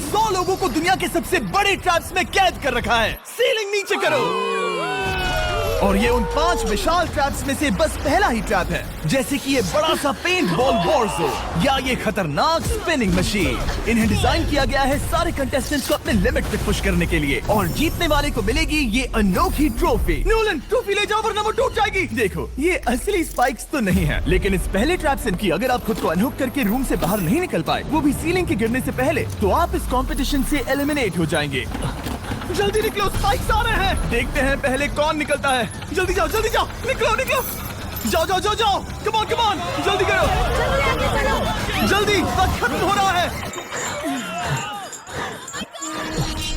100 लोगों को दुनिया के सबसे बड़े ट्रैप्स में कैद कर रखा है। सीलिंग नीचे करो। और ये उन 5 विशाल ट्रैप्स में से बस पहला ही ट्रैप है, जैसे कि ये बड़ा सा पेंट बॉल वॉरज़ोन या ये खतरनाक स्पिनिंग मशीन। इन्हें डिजाइन किया गया है सारे कंटेस्टेंट्स को अपने लिमिट पे पुश करने के लिए, और जीतने वाले को मिलेगी ये अनोखी ट्रॉफी। नोलन, ट्रॉफी ले जाओ वरना वो टूट जाएगी। देखो, ये असली स्पाइक्स तो नहीं है, लेकिन इस पहले ट्रैप से की अगर आप खुद को अनहुक करके रूम से बाहर नहीं निकल पाए, वो भी सीलिंग के गिरने से पहले, तो आप इस कॉम्पिटिशन से एलिमिनेट हो जाएंगे। जल्दी निकलो, स्पाइक्स आ रहे हैं। देखते हैं पहले कौन निकलता है। जल्दी जाओ, निकलो। जाओ। कम ऑन, जल्दी करो। जल्दी, वक्त खत्म हो रहा है।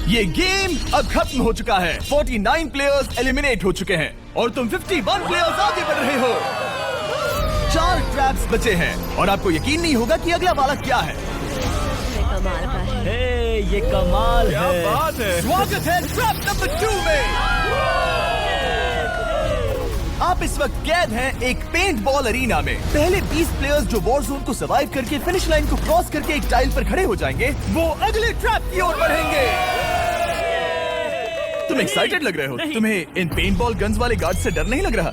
ये गेम अब खत्म हो चुका है। 49 प्लेयर्स एलिमिनेट हो चुके हैं और तुम 51 प्लेयर्स आगे बढ़ रहे हो। 4 ट्रैप्स बचे हैं और आपको यकीन नहीं होगा कि अगला वाला क्या है। ये कमाल क्या है। बात है। स्वागत है ट्रैप नंबर 2 में। आप इस वक्त कैद हैं एक पेंट बॉल अरीना में। पहले 20 प्लेयर्स जो वॉर जोन को सर्वाइव करके फिनिश लाइन को क्रॉस करके एक टाइल पर खड़े हो जाएंगे, वो अगले ट्रैप की ओर बढ़ेंगे। तुम एक्साइटेड लग रहे हो। तुम्हें इन पेंट बॉल गन्स वाले गार्ड से डर नहीं लग रहा?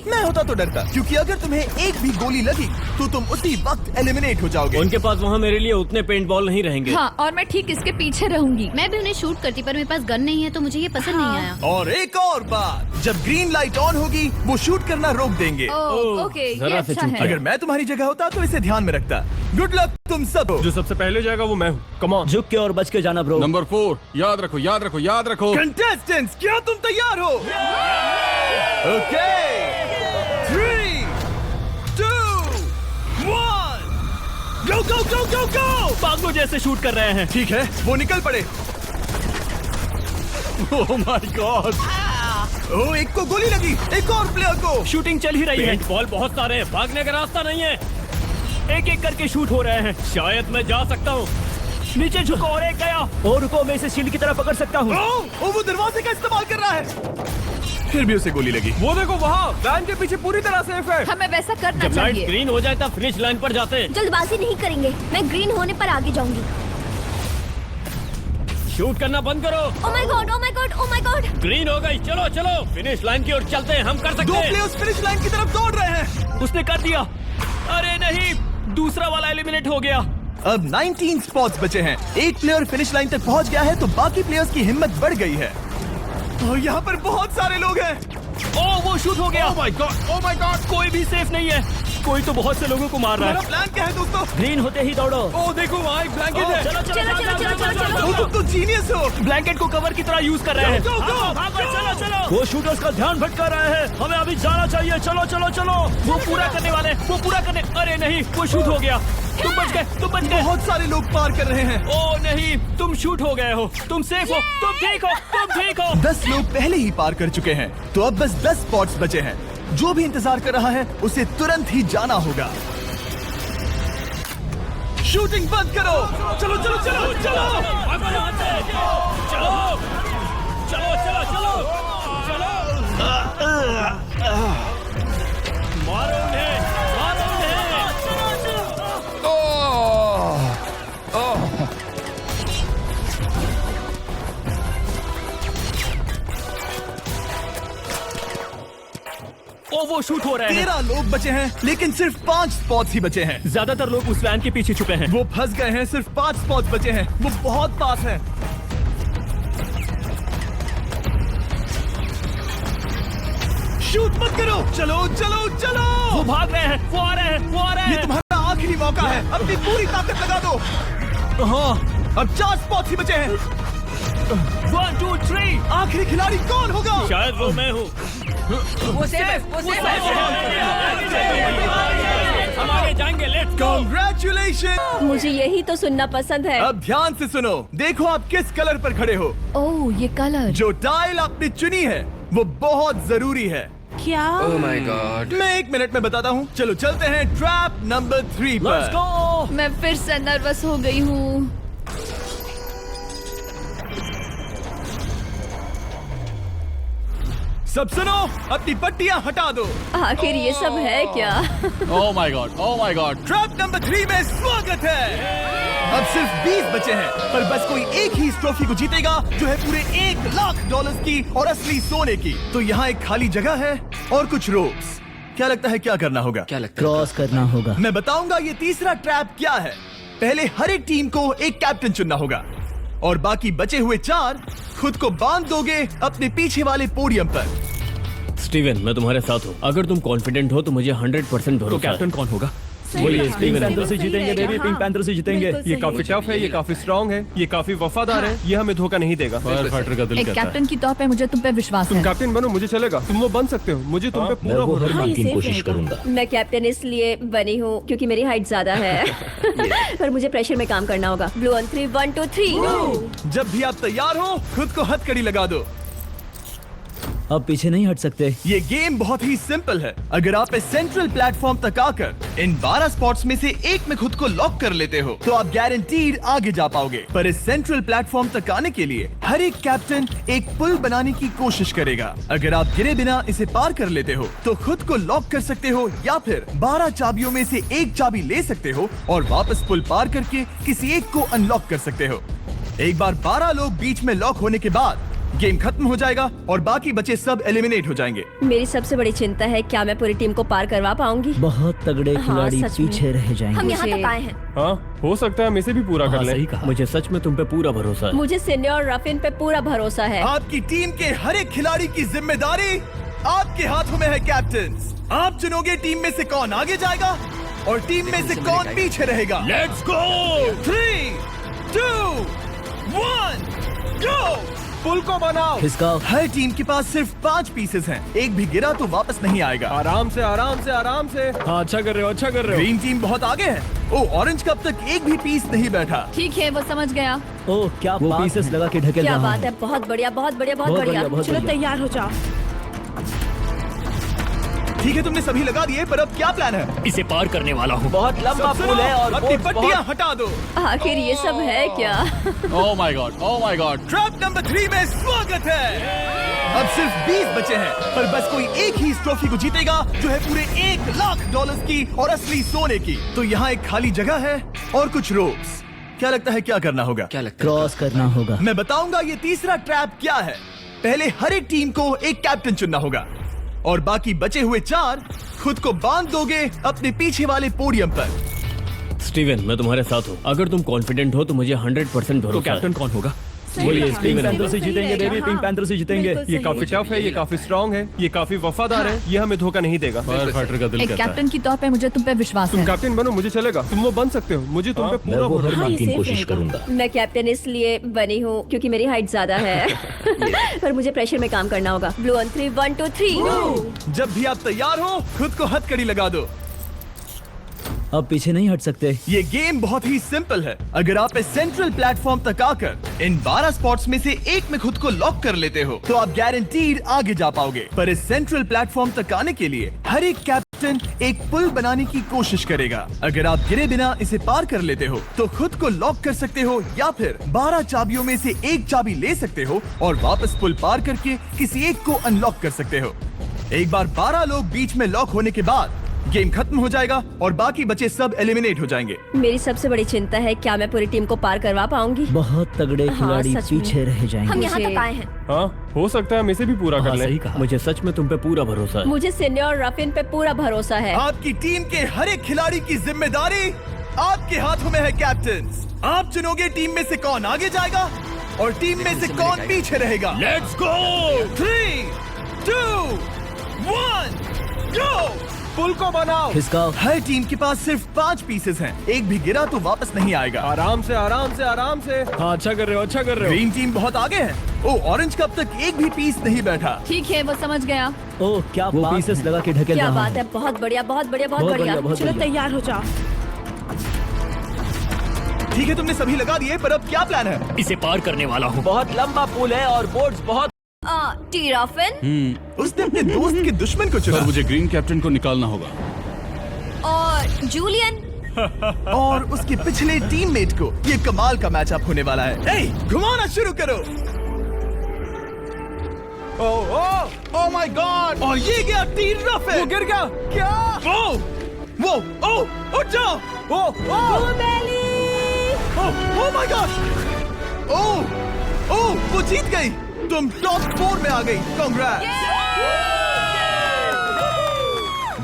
मैं होता तो डरता, क्योंकि अगर तुम्हें एक भी गोली लगी तो तुम उसी वक्त एलिमिनेट हो जाओगे। उनके पास वहाँ मेरे लिए उतने पेंट बॉल नहीं रहेंगे। हाँ, और मैं ठीक इसके पीछे रहूंगी। मैं भी उन्हें शूट करती, पर मेरे पास गन नहीं है तो मुझे ये पसंद नहीं आया। और एक और बात, जब ग्रीन लाइट ऑन होगी वो शूट करना रोक देंगे। ओके, ये जरा से अच्छा चूक है। अगर मैं तुम्हारी जगह होता तो इसे ध्यान में रखता। गुड लक तुम सब। जो सबसे पहले जाएगा वो मैं हूँ। Come on. झुक के और बच के जाना ब्रो। नंबर 4, याद रखो। कंटेस्टेंट्स, क्या तुम तैयार हो? Okay, 3, 2, 1, go! पागलों जैसे शूट कर रहे हैं। ठीक है, वो निकल पड़े। Oh my God. ओह, एक को गोली लगी, एक और प्लेयर को। शूटिंग चल ही रही है। बॉल बहुत सारे हैं, भागने का रास्ता नहीं है। एक करके शूट हो रहे हैं। शायद मैं जा सकता हूँ। नीचे झुको और एक गया। और रुको, मैं इसे शील्ड की तरह पकड़ सकता हूँ। ओह, वो दरवाजे का इस्तेमाल कर रहा है। फिर भी उसे गोली लगी। वो देखो वहाँ, वैन के पीछे पूरी तरह सेफ है। हमें वैसा करना जब लाइट चाहिए। ग्रीन हो जाए तब फिनिश लाइन पर जाते हैं। जल्दबाजी नहीं करेंगे, मैं ग्रीन होने पर आगे जाऊंगी। शूट करना बंद करो। Oh my God. ग्रीन हो गई। चलो फिनिश लाइन की ओर चलते हैं। हम कर सकते 2 हैं। प्लेयर्स फिनिश लाइन की तरफ दौड़ रहे हैं। उसने कर दिया। अरे नहीं, दूसरा वाला एलिमिनेट हो गया। अब 19 स्पॉट्स बचे हैं। एक प्लेयर फिनिश लाइन तक पहुंच गया है तो बाकी प्लेयर्स की हिम्मत बढ़ गई है। और यहाँ पर बहुत सारे लोग हैं। ओह, वो शूट हो गया। Oh my God. कोई भी सेफ नहीं है। कोई तो बहुत से लोगों को मार रहा हमारा है। प्लान क्या है दोस्तों? ग्रीन होते ही दौड़ो। ओह देखो वहाँ एक ब्लैंकेट है। ओह, तुम तो जीनियस हो। ब्लैंकेट को कवर की तरह यूज कर रहे हैं। Go, go, go! चलो। वो शूटर्स का ध्यान भटका रहे हैं। हमें अभी जाना चाहिए। चलो। वो पूरा करने। अरे नहीं, वो शूट हो गया। तुम बच गए। बहुत सारे लोग पार कर रहे हैं। ओह नहीं, तुम शूट हो गए हो। तुम सेफ हो। तुम ठीक हो। 10 लोग पहले ही पार कर चुके हैं, तो अब बस 10 स्पॉट्स बचे हैं। जो भी इंतजार कर रहा है उसे तुरंत ही जाना होगा। शूटिंग बंद करो। चलो। मारो उन्हें। ओ, वो शूट हो रहे हैं। 13 लोग बचे हैं, लेकिन सिर्फ 5 स्पॉट्स ही बचे हैं। ज्यादातर लोग उस वैन के पीछे छुपे हैं। वो फंस गए हैं। सिर्फ 5 स्पॉट्स बचे हैं। वो बहुत पास है। शूट मत करो। चलो। वो भाग रहे हैं। वो आ रहे हैं। ये तुम्हारा आखिरी मौका है। अपनी पूरी ताकत लगा दो। हाँ, अब 4 स्पॉट्स ही बचे हैं। 1, 2, 3। आखिरी खिलाड़ी कौन होगा? शायद वो मैं हूँ। वो सेफ है। हम आगे जाएंगे। Let's go. Congratulations! मुझे यही तो सुनना पसंद है। अब ध्यान से सुनो। देखो आप किस कलर पर खड़े हो। ओह, ये कलर। जो टाइल आपने चुनी है वो बहुत जरूरी है। क्या? Oh my God. मैं 1 मिनट में बताता हूँ। चलो चलते हैं ट्रैप नंबर 3 लेट्स पर। गो। मैं फिर से नर्वस हो गई हूँ। सब सुनो, अपनी पट्टियां हटा दो। आखिर ये सब है क्या? Oh my God. Trap number 3 में स्वागत है। अब सिर्फ 20 बचे हैं, पर बस कोई एक ही इस ट्रॉफी को जीतेगा जो है पूरे $1,00,000 की और असली सोने की। तो यहाँ एक खाली जगह है और कुछ रोप्स। क्या लगता है क्या करना होगा? क्या लगता क्रॉस करना होगा। मैं बताऊंगा ये तीसरा ट्रैप क्या है। पहले हर एक टीम को एक कैप्टन चुनना होगा और बाकी बचे हुए 4 खुद को बांध दोगे अपने पीछे वाले पोडियम पर। स्टीवन, मैं तुम्हारे साथ हूँ। अगर तुम कॉन्फिडेंट हो तो मुझे 100% भरोसा है। कैप्टन कौन होगा? बोलिए पिंक स्टीवन। पैंथर से जीतेंगे बेबी, पिंक पैंथर से जीतेंगे। ये काफी टफ है, ये काफी स्ट्रांग है, ये काफी वफादार है, ये हमें धोखा नहीं देगा। फायर फाइटर का दिल एक कहता है। कैप्टन की तौर पे मुझे तुम पे विश्वास तुम है। कैप्टन बनो, मुझे चलेगा। तुम वो बन सकते हो, मुझे तुम पे पूरा भरोसा हाँ, है। ये की safe कोशिश रहेगा। करूंगा। मैं कैप्टन इसलिए बनी हूँ क्योंकि मेरी हाइट ज्यादा है पर मुझे प्रेशर में काम करना होगा। Blue on 3, 1 2 3। जब भी आप तैयार हो खुद को हथकड़ी लगा दो। अब पीछे नहीं हट सकते। ये गेम बहुत ही सिंपल है। अगर आप इस सेंट्रल प्लेटफॉर्म तक आकर इन 12 स्पॉट्स में से एक में खुद को लॉक कर लेते हो तो आप गारंटीड आगे जा पाओगे। पर इस सेंट्रल प्लेटफॉर्म तक आने के लिए हर एक कैप्टन एक पुल बनाने की कोशिश करेगा। अगर आप गिरे बिना इसे पार कर लेते हो तो खुद को लॉक कर सकते हो या फिर 12 चाबियों में से एक चाबी ले सकते हो और वापस पुल पार करके किसी एक को अनलॉक कर सकते हो। एक बार 12 लोग बीच में लॉक होने के बाद गेम खत्म हो जाएगा और बाकी बचे सब एलिमिनेट हो जाएंगे। मेरी सबसे बड़ी चिंता है क्या मैं पूरी टीम को पार करवा पाऊंगी। बहुत तगड़े हाँ, खिलाड़ी सच में। पीछे रह जाएंगे। हम यहाँ तक आए हैं। हाँ, हो सकता है हम इसे भी पूरा कर हाँ, लें। सही कहा। मुझे सच में तुम पे पूरा भरोसा है। मुझे सीनियर रफिन पे पूरा भरोसा है। आपकी टीम के हर एक खिलाड़ी की जिम्मेदारी आपके हाथों में है कैप्टन। आप चुनोगे टीम में से कौन आगे जाएगा और टीम में से कौन पीछे रहेगा। Let's go. 3, 2, 1, गो। पुल को बनाओ। खिसकाओ। हर टीम के पास सिर्फ 5 पीसेस हैं। एक भी गिरा तो वापस नहीं आएगा। आराम से, आराम से, आराम से। हाँ, अच्छा कर रहे हो, अच्छा कर रहे हो। ग्रीन टीम बहुत आगे है। ओ, ऑरेंज का अब तक एक भी पीस नहीं बैठा। ठीक है, वो समझ गया। ओ क्या वो पीसेस लगा के ढकेल क्या रहा बात हूँ। है, बहुत बढ़िया, बहुत बढ़िया, बहुत बहुत बढ़िया। बढ़िया, बहुत चलो बढ़िया। तैयार हो जाओ। ठीक है, तुमने सभी लगा दिए, पर अब क्या प्लान है? इसे पार करने वाला हूँ। बहुत लंबा सब पुल है और अपनी बोट्स पट्टियां हटा दो। आखिर ये सब है क्या? Oh my God, oh my God. Trap number 3 में स्वागत है। अब सिर्फ 20 बचे हैं, पर बस कोई एक ही इस ट्रॉफी को जीतेगा जो है पूरे $1,00,000 की और असली सोने की। तो यहाँ एक खाली जगह है और कुछ रोप्स। क्या लगता है क्या करना होगा? क्या लगता है? क्रॉस करना होगा। मैं बताऊंगा ये तीसरा ट्रैप क्या है। पहले हर एक टीम को एक कैप्टन चुनना होगा और बाकी बचे हुए 4 खुद को बांध दोगे अपने पीछे वाले पोडियम पर। स्टीवन, मैं तुम्हारे साथ हूँ। अगर तुम कॉन्फिडेंट हो तो मुझे 100% भरोसा तो है। कैप्टन कौन होगा? बोलिए पिंक स्टीवन। पैंथर से जीतेंगे बेबी, पिंक पैंथर से जीतेंगे। ये काफी टफ है, ये काफी स्ट्रांग है, ये काफी वफादार है, ये हमें धोखा नहीं देगा। फायर फाइटर का दिल एक कहता है। कैप्टन की तौर पे मुझे तुम पे विश्वास तुम है। कैप्टन बनो, मुझे चलेगा। तुम वो बन सकते हो, मुझे तुम पे मैं पूरा वो हर भरोसा हाँ, है। ये की safe कोशिश रहेगा। करूंगा। मैं कैप्टन इसलिए बनी हूँ क्योंकि मेरी हाइट ज्यादा है पर मुझे प्रेशर में काम करना होगा। Blue on 3, 1 2 3। जब भी आप तैयार हो खुद को हथकड़ी लगा दो। अब पीछे नहीं हट सकते। ये गेम बहुत ही सिंपल है। अगर आप इस सेंट्रल प्लेटफॉर्म तक आकर इन 12 स्पॉट्स में से एक में खुद को लॉक कर लेते हो तो आप गारंटीड आगे जा पाओगे। पर इस सेंट्रल प्लेटफॉर्म तक आने के लिए हर एक कैप्टन एक पुल बनाने की कोशिश करेगा। अगर आप गिरे बिना इसे पार कर लेते हो तो खुद को लॉक कर सकते हो या फिर 12 चाबियों में से एक चाबी ले सकते हो और वापस पुल पार करके किसी एक को अनलॉक कर सकते हो। एक बार 12 लोग बीच में लॉक होने के बाद गेम खत्म हो जाएगा और बाकी बचे सब एलिमिनेट हो जाएंगे। मेरी सबसे बड़ी चिंता है क्या मैं पूरी टीम को पार करवा पाऊंगी। बहुत तगड़े हाँ, खिलाड़ी सच में। पीछे रह जाएंगे। हम यहाँ मुझे- तक आए हैं। हाँ, हो सकता है हम इसे भी पूरा कर हाँ, लें। सही कहा। मुझे सच में तुम पे पूरा भरोसा है। मुझे सीनियर रफिन पे पूरा भरोसा है। आपकी टीम के हर एक खिलाड़ी की जिम्मेदारी आपके हाथों में है कैप्टन। आप चुनोगे टीम में से कौन आगे जाएगा और टीम में से कौन पीछे रहेगा। Let's go. 3, 2, 1, गो। पुल को बनाओ। खिसकाओ। हर टीम के पास सिर्फ 5 पीसेस हैं। एक भी गिरा तो वापस नहीं आएगा। आराम से, आराम से, आराम से। हाँ, अच्छा कर रहे हो, अच्छा कर रहे हो। ग्रीन टीम बहुत आगे है। ओ, ऑरेंज का अब तक एक भी पीस नहीं बैठा। ठीक है, वो समझ गया। ओ क्या वो पीसेस लगा के ढकेल क्या रहा बात हूँ। है, बहुत बढ़िया, बहुत बढ़िया, बहुत बहुत बढ़िया। बढ़िया, बहुत चलो बढ़िया। तैयार हो जाओ। ठीक है, तुमने सभी लगा दिए, पर अब क्या प्लान है? इसे पार करने वाला हूँ। बहुत लंबा पुल है और बोट्स बहुत। टी रफिन उसने अपने दोस्त के दुश्मन को चुना मुझे ग्रीन कैप्टन को निकालना होगा। और जूलियन और उसके पिछले टीममेट को। ये कमाल का मैचअप होने वाला है। ए, घुमाना शुरू करो। ओह ओह ओह माय गॉड। और ये गया टी रफिन। वो गिर गया। क्या? वो उठ जाओ। ओह ओह। Oh my God! ओह वो जीत गई। तुम टॉप 4 में आ गई। कांग्रेट्स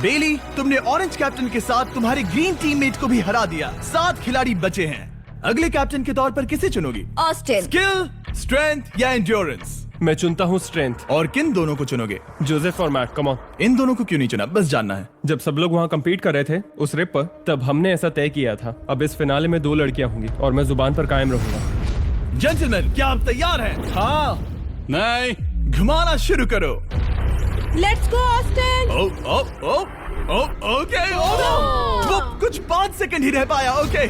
बेली, तुमने ऑरेंज कैप्टन के साथ तुम्हारे ग्रीन टीममेट को भी हरा दिया। 7 खिलाड़ी बचे हैं। अगले कैप्टन के तौर पर किसे चुनोगी? ऑस्टिन। स्किल, स्ट्रेंथ या एंड्योरेंस? मैं चुनता हूँ स्ट्रेंथ। और किन दोनों को चुनोगे? जोसेफ और मैट, कम ऑन। इन दोनों को क्यों नहीं चुना, बस जानना है। जब सब लोग वहाँ कम्पीट कर रहे थे उस रिप पर, तब हमने ऐसा तय किया था। अब इस फिनाले में 2 लड़कियां होंगी और मैं जुबान पर कायम रहूंगा। जेंटलमैन, क्या आप तैयार हैं? हाँ। नहीं। घुमाना शुरू करो। Let's go Austin. ओके। वो कुछ 5 सेकंड ही रह पाया। ओके,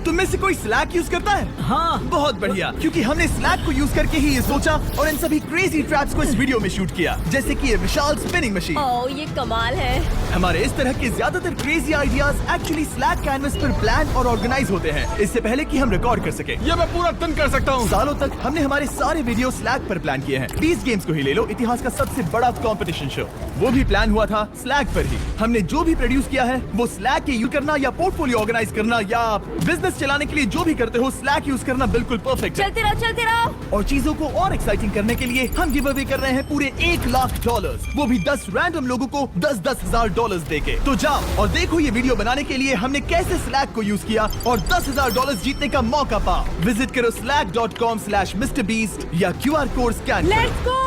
तुम में से कोई स्लैक यूज करता है? हाँ। बहुत बढ़िया, क्योंकि हमने स्लैक को यूज करके ही ये सोचा और इन सभी क्रेजी ट्रैप्स को इस वीडियो में शूट किया, जैसे कि ये विशाल स्पिनिंग मशीन। ओह, ये कमाल है। हमारे इस तरह के ज्यादातर crazy ideas actually slack canvas पर प्लान और ऑर्गेनाइज होते हैं, इससे पहले कि हम रिकॉर्ड कर सके। ये मैं पूरा दिन कर सकता हूँ। सालों तक हमने हमारे सारे वीडियो स्लैक पर प्लान किए हैं। 20 गेम्स को ही ले लो, इतिहास का सबसे बड़ा कंपटीशन शो, वो भी प्लान हुआ था स्लैक पर ही। हमने जो भी प्रोड्यूस किया है वो स्लैक के यूज करना या पोर्टफोलियो ऑर्गेनाइज करना या बिजनेस चलाने के लिए जो भी करते हो, स्लैक यूज करना बिल्कुल परफेक्ट है। चलते रहो। और चीजों को और एक्साइटिंग करने के लिए हम गिव अवे कर रहे हैं पूरे $1,00,000, वो भी 10 रैंडम लोगों को $10,000 देके। तो जाओ और देखो ये वीडियो बनाने के लिए हमने कैसे स्लैक को यूज किया और $10,000 जीतने का मौका पा। विजिट करो slack.com/MrBeast या QR कोड स्कैन करो। Let's go.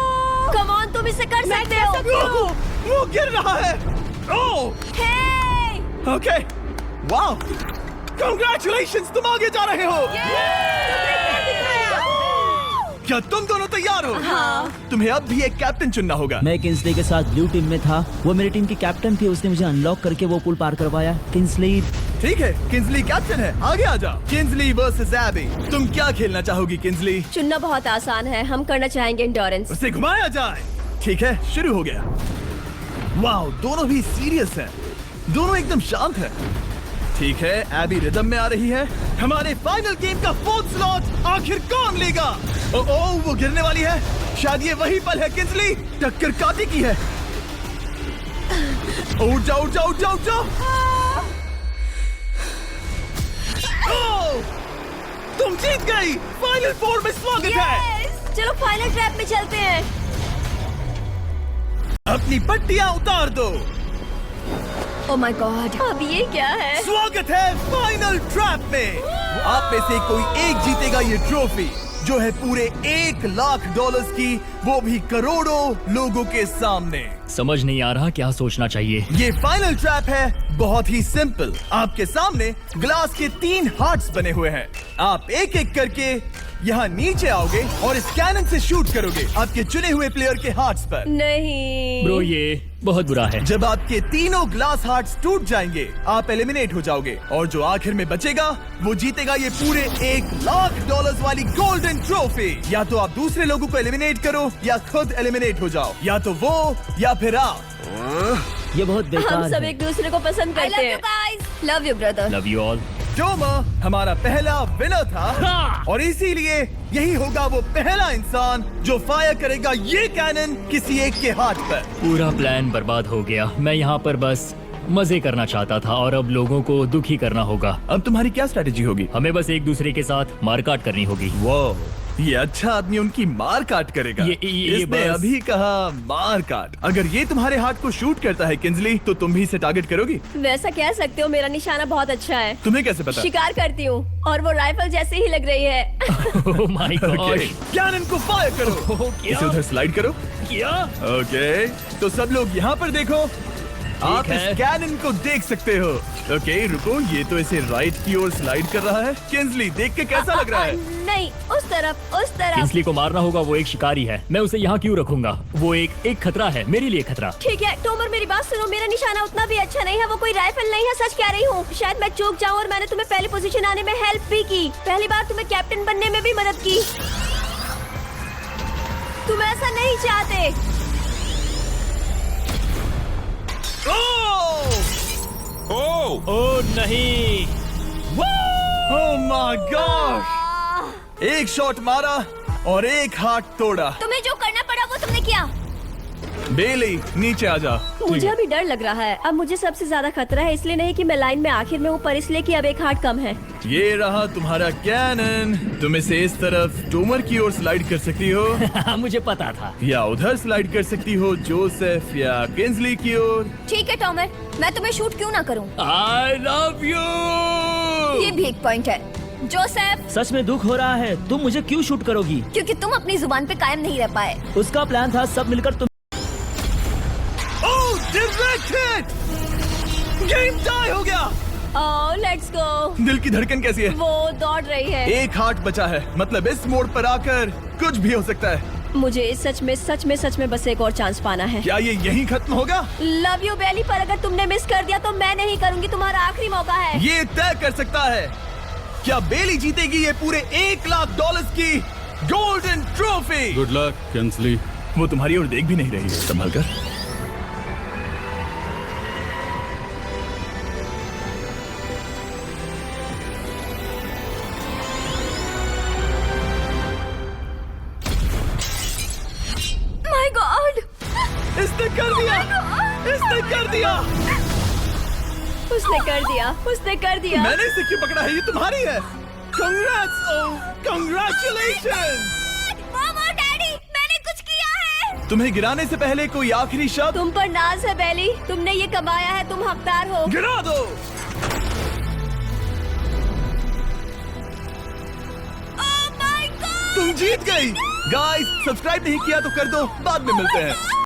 कम ऑन, तुम इसे कर सकते हो। वो गिर रहा है। ओह, हे! ओके, वाओ, कांग्रेचुलेशंस, तुम आगे जा रहे हो। क्या तुम दोनों तैयार हो? हाँ। तुम्हें अब भी एक कैप्टन चुनना होगा। मैं किंसली के साथ ब्लू टीम में था। वो मेरी टीम की कैप्टन थी, उसने मुझे अनलॉक करके वो पुल पार करवाया। किंसली। ठीक है, किंसली कैप्टन है, आगे आ जाओ। किंसली वर्सेस एबी, तुम क्या खेलना चाहोगी किंसली? चुनना बहुत आसान है, हम करना चाहेंगे एंड्योरेंस। उसे घुमाया जाए। ठीक है, शुरू हो गया। वाओ, दोनों भी सीरियस हैं, दोनों एकदम शांत हैं। ठीक है, एबी रिदम में आ रही है। हमारे फाइनल गेम का 4th स्लॉट आखिर कौन लेगा? ओह, वो गिरने वाली है। शायद ये वही पल है किंसली, टक्कर काटी की है। उठ जाओ, उठ जाओ, उठ जाओ, उठ जाओ। ओह, तुम जीत गई। फाइनल 4 में स्वागत है। Yes! चलो फाइनल ट्रैप में चलते हैं। अपनी पट्टियां उतार दो। ओह माय गॉड, अब ये क्या है? स्वागत है फाइनल ट्रैप में। आप में से कोई एक जीतेगा ये ट्रॉफी, जो है पूरे $1,00,000 की, वो भी करोड़ों लोगों के सामने। समझ नहीं आ रहा क्या सोचना चाहिए। ये फाइनल ट्रैप है, बहुत ही सिंपल। आपके सामने ग्लास के 3 हार्ट्स बने हुए हैं। आप एक एक करके यहाँ नीचे आओगे और इस कैनन से शूट करोगे आपके चुने हुए प्लेयर के हार्ट्स पर। नहीं। ब्रो, ये बहुत बुरा है। जब आपके तीनों ग्लास हार्ट्स टूट जाएंगे, आप एलिमिनेट हो जाओगे और जो आखिर में बचेगा वो जीतेगा ये पूरे $1,00,000 वाली गोल्डन ट्रॉफी। या तो आप दूसरे लोगों को एलिमिनेट करो या खुद एलिमिनेट हो जाओ, या तो वो या फिर आप। ये बहुत बेकार हम सब है। एक दूसरे को पसंद करते हैं। Love you brother. Love you all. टोमा हमारा पहला विनर था हाँ। और इसीलिए यही होगा वो पहला इंसान जो फायर करेगा ये कैनन किसी एक के हाथ पर। पूरा प्लान बर्बाद हो गया। मैं यहाँ पर बस मजे करना चाहता था और अब लोगों को दुखी करना होगा। अब तुम्हारी क्या स्ट्रेटेजी होगी? हमें बस एक दूसरे के साथ मारकाट करनी होगी। वो ये अच्छा आदमी उनकी मार काट करेगा। ये इसने बस- अभी कहा मार काट। अगर ये तुम्हारे हाथ को शूट करता है किंसली, तो तुम भी इसे टारगेट करोगी? वैसा कह सकते हो, मेरा निशाना बहुत अच्छा है। तुम्हें कैसे पता? शिकार करती हूँ और वो राइफल जैसी ही लग रही है। Oh my God. कैनन को फायर करो। क्या? इसे उधर स्लाइड करो। क्या? ओके, तो सब लोग यहाँ पर देखो। आप है। इस कैनन को देख सकते हो। ओके, रुको, ये तो इसे राइट की ओर स्लाइड कर रहा है। किंसली, देख के कैसा लग रहा है? नहीं, उस तरफ, उस तरफ। किंसली को मारना होगा, वो एक शिकारी है। मैं उसे यहाँ क्यों रखूंगा? वो एक खतरा है, मेरे लिए खतरा। ठीक है टोमर, मेरी बात सुनो। मेरा निशाना उतना भी अच्छा नहीं है, वो कोई राइफल नहीं है, सच कह रही हूँ। शायद मैं चूक जाऊँ और मैंने तुम्हें पहली पोजीशन आने में हेल्प भी की। पहली बार तुम्हें कैप्टन बनने में भी मदद की। तुम ऐसा नहीं चाहते। ओह नहीं। Oh my God! एक शॉट मारा और एक हाथ तोड़ा। तुम्हें जो करना पड़ा वो तुमने किया। बेली नीचे आ जा। मुझे अभी डर लग रहा है। अब मुझे सबसे ज्यादा खतरा है, इसलिए नहीं कि मैं लाइन में आखिर में हूँ, पर इसलिए कि अब एक हार्ट कम है। ये रहा तुम्हारा कैनन। तुम इसे इस तरफ टोमर की ओर स्लाइड कर सकती हो मुझे पता था। या उधर स्लाइड कर सकती हो जोसेफ या किंजली की ओर। ठीक है टॉमर, मैं तुम्हें शूट क्यों ना करूँ? I love you. ये भी एक पॉइंट है। जोसेफ, सच में दुख हो रहा है। तुम मुझे क्यों शूट करोगी? क्योंकि तुम अपनी जुबान पे कायम नहीं रह पाए। उसका प्लान था सब मिलकर तुम। ओह, डायरेक्ट हिट! गेम टाई हो गया। ओह, लेट्स गो। दिल की धड़कन कैसी है? वो दौड़ रही है। एक हार्ट बचा है, मतलब इस मोड़ पर आकर कुछ भी हो सकता है। मुझे सच में बस एक और चांस पाना है। क्या ये यहीं खत्म होगा? लव यू बेली, पर अगर तुमने मिस कर दिया तो मैं नहीं करूंगी। तुम्हारा आखिरी मौका है। ये तय कर सकता है क्या बेली जीतेगी ये पूरे $1,00,000 की golden trophy. Good luck Kingsley. वो तुम्हारी ओर देख भी नहीं रही है, संभल कर। माय गॉड, इसने कर दिया, इसने कर दिया। उसने कर दिया। मैंने इसे क्यों पकड़ा है? ये तुम्हारी है। Congrats! Oh, congratulations! मामा, डैडी, मैंने कुछ किया है। तुम्हें गिराने से पहले कोई आखिरी शब्द? तुम पर नाज है बेली, तुमने ये कमाया है, तुम हकदार हो। गिरा दो। ओह माय गॉड, तुम जीत गई। गाइस, सब्सक्राइब नहीं किया तो कर दो, बाद में मिलते हैं।